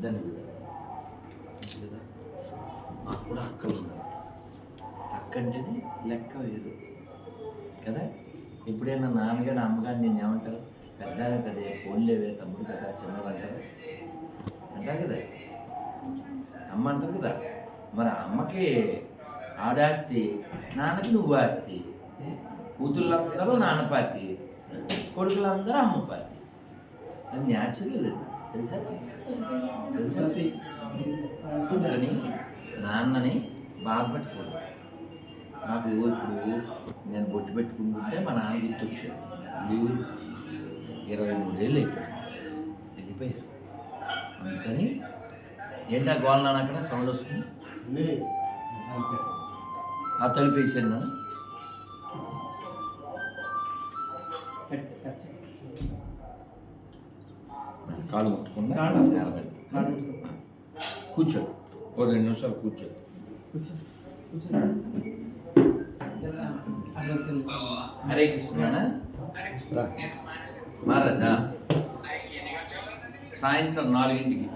పెద్దని కదా కదా. మాకు కూడా అక్కలు ఉన్నారు. అక్క అంటేనే లెక్క వేరు కదా. ఎప్పుడైనా నాన్నగారు అమ్మగారు నేను ఏమంటారు, పెద్దానే కదే ఫోన్లేవే తమ్ముడు కదా చిన్నది అంటారు కదా. అమ్మ అంటారు కదా. మరి అమ్మకి ఆడాస్తి, నాన్నకి నువ్వు ఆస్తి. కూతుళ్ళందరూ నాన్న పార్టీ, కొడుకులందరూ అమ్మ పార్టీ. అది న్యాచురల్ అది, తెలుసా తెలుసా. కానీ నాన్నని బాధపెట్టకూడదు. నాకు ఇప్పుడు నేను బొట్టు పెట్టుకుంటుంటే మా నాన్న గుర్తొచ్చాడు. లేరు 23 ఏళ్ళు వెళ్ళిపోయారు. అందుకని ఏంటా గోళ నాన్న అక్కడ సౌండ్ వస్తుంది. ఆ తలుపు వేసాను. కాళ్ళు ముట్టుకుండా కూర్చో, ఓ 2 నిమిషాలు కూర్చో. హరే కృష్ణ మహారాజా. సాయంత్రం 4 గంటలకి